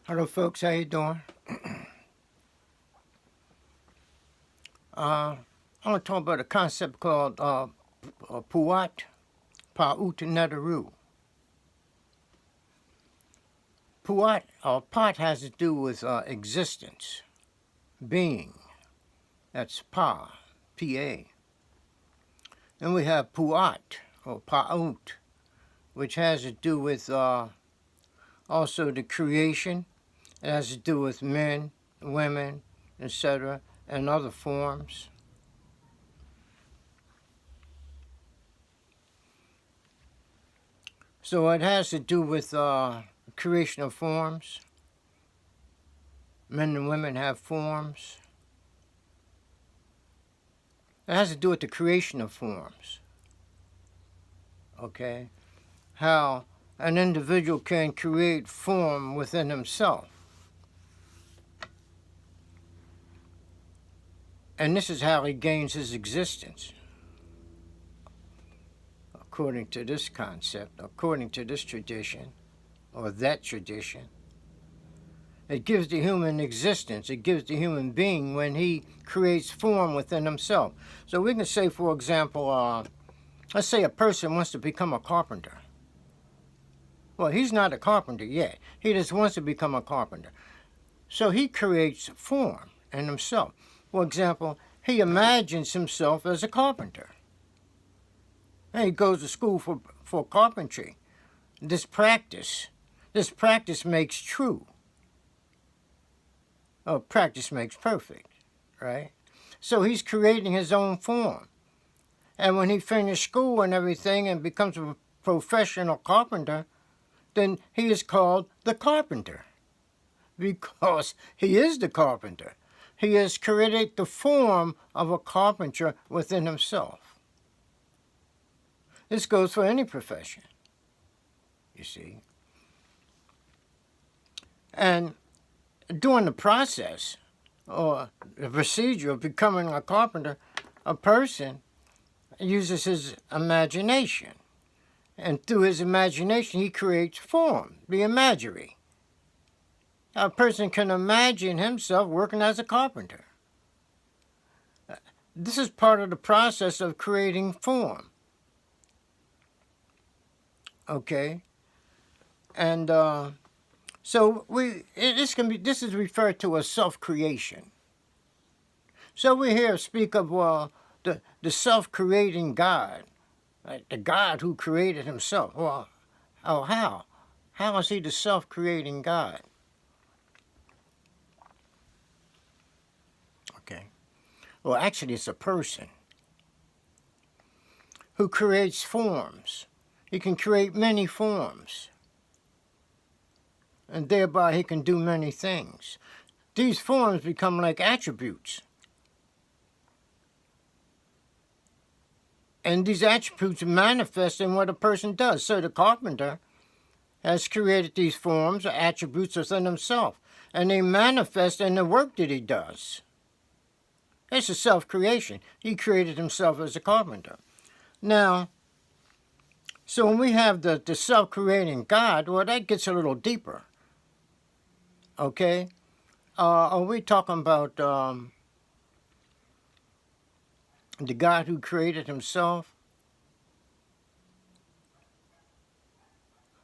Hello, folks. How you doing? I want to talk about a concept called paut, neteru. Paut has to do with existence, being. That's P-A. Then we have paut, or paut, which has to do with also the creation. It has to do with men, women, etc., and other forms. So it has to do with creation of forms. Men and women have forms. It has to do with the creation of forms. Okay? How an individual can create form within himself. And this is how he gains his existence. According to this concept, according to this tradition, or that tradition. It gives the human existence. It gives the human being when he creates form within himself. So we can say, for example, let's say a person wants to become a carpenter. Well, he's not a carpenter yet. He just wants to become a carpenter. So he creates form in himself. For example, he imagines himself as a carpenter. And he goes to school for carpentry. This practice makes true. Oh, practice makes perfect, right? So he's creating his own form. And when he finishes school and everything and becomes a professional carpenter, then he is called the carpenter. Because he is the carpenter. He has created the form of a carpenter within himself. This goes for any profession, you see. And during the process, or the procedure of becoming a carpenter, a person uses his imagination. And through his imagination, he creates form, the imagery. A person can imagine himself working as a carpenter. This is part of the process of creating form. Okay? And so this is referred to as self-creation. So we here speak of the self-creating God, right? The God who created himself. Well, how? How is he the self-creating God? Okay. Well, actually, it's a person who creates forms. He can create many forms. And thereby he can do many things. These forms become like attributes. And these attributes manifest in what a person does. So the carpenter has created these forms or attributes within himself. And they manifest in the work that he does. It's a self-creation. He created himself as a carpenter. Now, so when we have the self-creating God, well, that gets a little deeper. Okay? Are we talking about the God who created himself?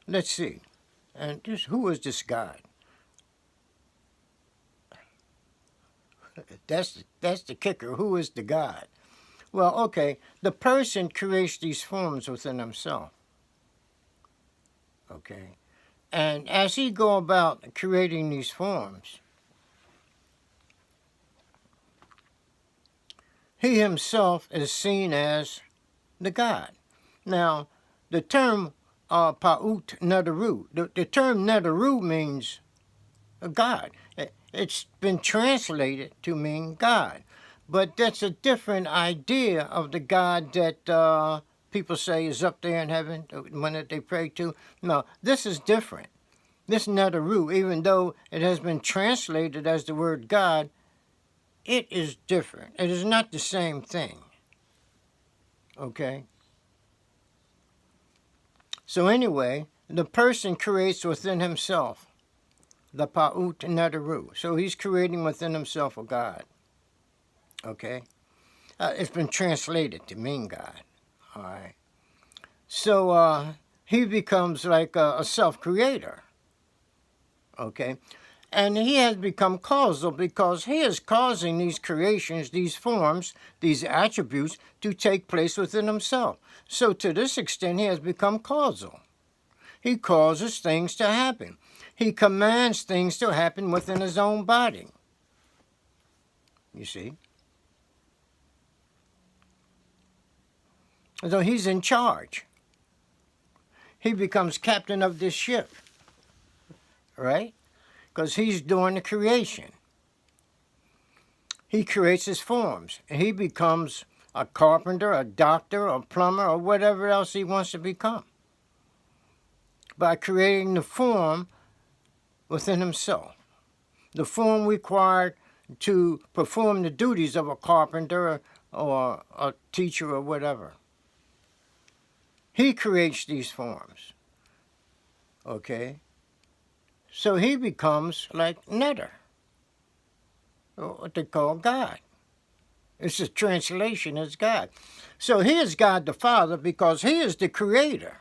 Let's see. And who is this God? That's the kicker. Who is the God? Well, okay, the person creates these forms within himself. Okay? And as he go about creating these forms, he himself is seen as the God. Now, the term paut neteru, the term neteru means God. It's been translated to mean God. But that's a different idea of the God that people say is up there in heaven, the one that they pray to. No, this is different. This neteru, even though it has been translated as the word God, it is different. It is not the same thing. Okay? So anyway, the person creates within himself the paut neteru. So he's creating within himself a God. Okay? It's been translated to mean God. All right. So he becomes like a self-creator. Okay? And he has become causal because he is causing these creations, these forms, these attributes to take place within himself. So to this extent, he has become causal. He causes things to happen. He commands things to happen within his own body. You see? So he's in charge. He becomes captain of this ship, right? Because he's doing the creation. He creates his forms. And he becomes a carpenter, a doctor, a plumber, or whatever else he wants to become by creating the form within himself. The form required to perform the duties of a carpenter or a teacher or whatever. He creates these forms. Okay? So he becomes like neter, what they call God. It's a translation as God. So he is God the Father because he is the creator.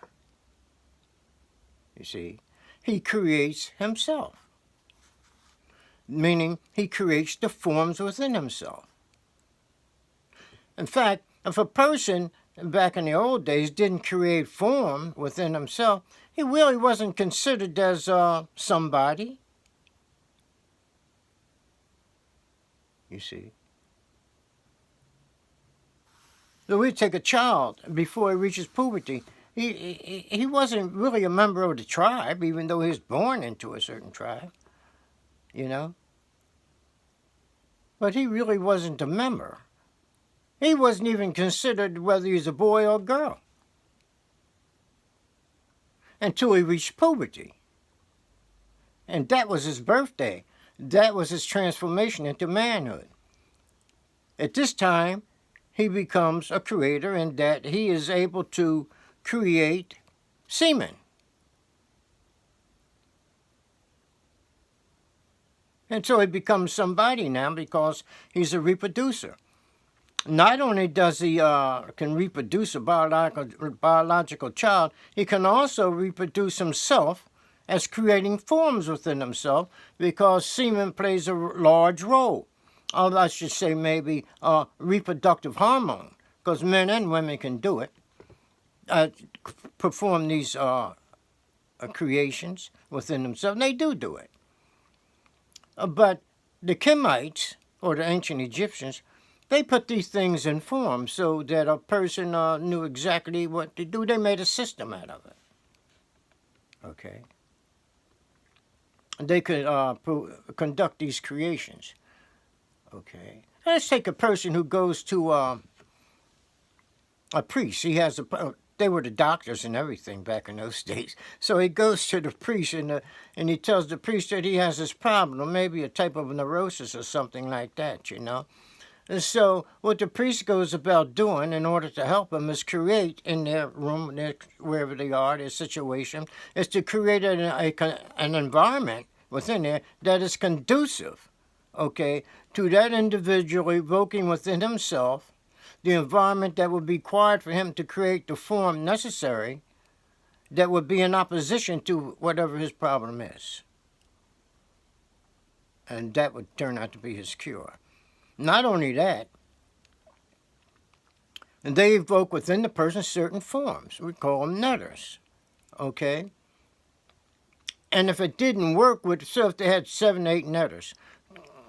You see? He creates himself. Meaning he creates the forms within himself. In fact, if a person back in the old days didn't create form within himself, he really wasn't considered as somebody. You see. So we take a child before he reaches puberty. He wasn't really a member of the tribe, even though he was born into a certain tribe. You know? But he really wasn't a member. He wasn't even considered whether he was a boy or a girl until he reached puberty. And that was his birthday. That was his transformation into manhood. At this time, he becomes a creator in that he is able to create semen. And so he becomes somebody now because he's a reproducer. Not only does he can reproduce a biological child, he can also reproduce himself as creating forms within himself because semen plays a large role. Or I should say maybe a reproductive hormone, because men and women can do it, perform these creations within themselves. They do it. But the Kemites, or the ancient Egyptians, they put these things in form so that a person knew exactly what to do. They made a system out of it. Okay. They could conduct these creations. Okay. Let's take a person who goes to a priest. He has they were the doctors and everything back in those days. So he goes to the priest and he tells the priest that he has this problem, maybe a type of neurosis or something like that, you know. And so what the priest goes about doing in order to help him is create in their room, wherever they are, their situation, is to create an environment within there that is conducive, okay, to that individual evoking within himself the environment that would be required for him to create the form necessary that would be in opposition to whatever his problem is. And that would turn out to be his cure. Not only that, they evoke within the person certain forms. We call them neters, okay? And if it didn't work so if they had 7, 8 neters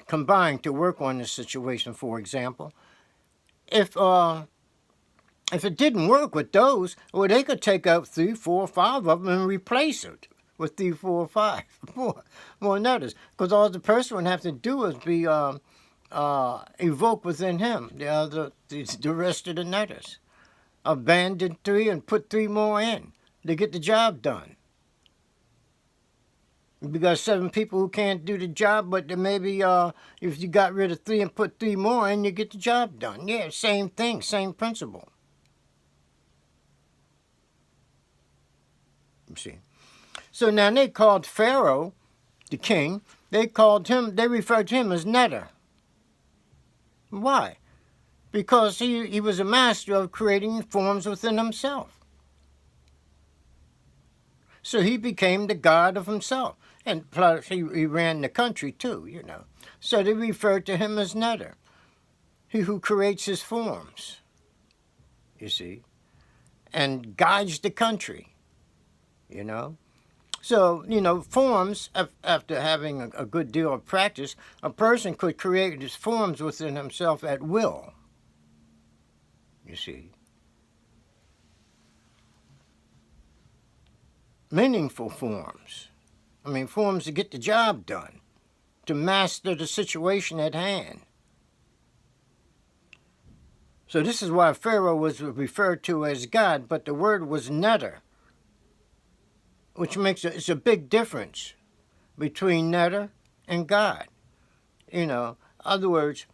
combined to work on this situation, for example, if it didn't work with those, well, they could take out 3, 4, 5 of them and replace it with 3, 4, 5 more neters. Because all the person would have to do is be evoke within him the rest of the netters. Abandon 3 and put 3 more in to get the job done. We got 7 people who can't do the job, but maybe if you got rid of 3 and put 3 more in, you get the job done. Yeah, same thing, same principle. You see. So now they called Pharaoh, the king, they referred to him as neteru. Why? Because he was a master of creating forms within himself. So he became the god of himself. And plus, he ran the country too, you know. So they referred to him as neteru, he who creates his forms, you see, and guides the country, you know. So, you know, forms, after having a good deal of practice, a person could create his forms within himself at will, you see. Meaningful forms. I mean, forms to get the job done, to master the situation at hand. So this is why Pharaoh was referred to as God, but the word was neteru, which makes it's a big difference between neteru and God. You know, in other words,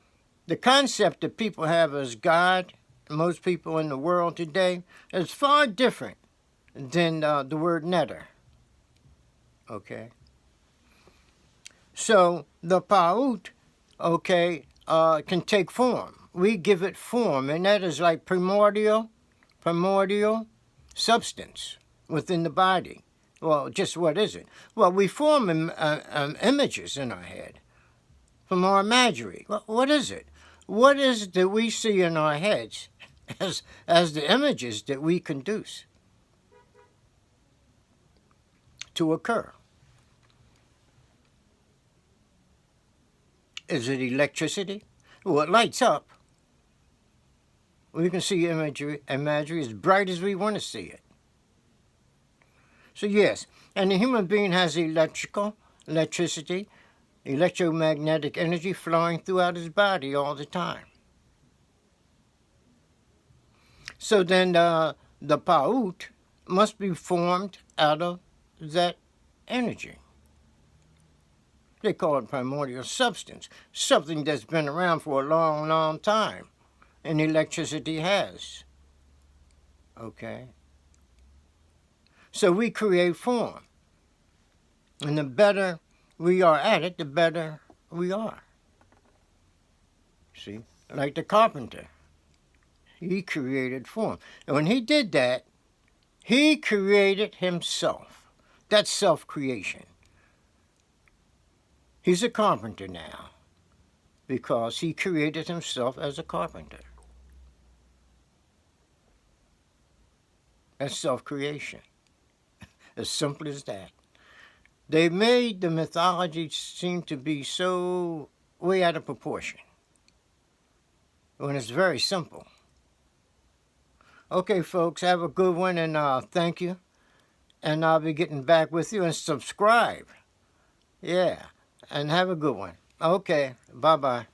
the concept that people have as God, most people in the world today, is far different than the word neteru. Okay. So the paut, okay, can take form. We give it form, and that is like primordial substance within the body. Well, just what is it? Well, we form images in our head from our imagery. What is it? What is it that we see in our heads as the images that we conduce to occur? Is it electricity? Well, it lights up. We can see imagery as bright as we want to see it. So yes, and the human being has electricity, electromagnetic energy flowing throughout his body all the time. So then the paut must be formed out of that energy. They call it primordial substance, something that's been around for a long, long time, and electricity has. Okay? So we create form. And the better we are at it, the better we are. See? Like the carpenter. He created form. And when he did that, he created himself. That's self-creation. He's a carpenter now because he created himself as a carpenter. That's self-creation. As simple as that. They made the mythology seem to be so way out of proportion when it's very simple. Okay, folks, have a good one, and thank you. And I'll be getting back with you, and subscribe. Yeah. And have a good one. Okay. Bye-bye.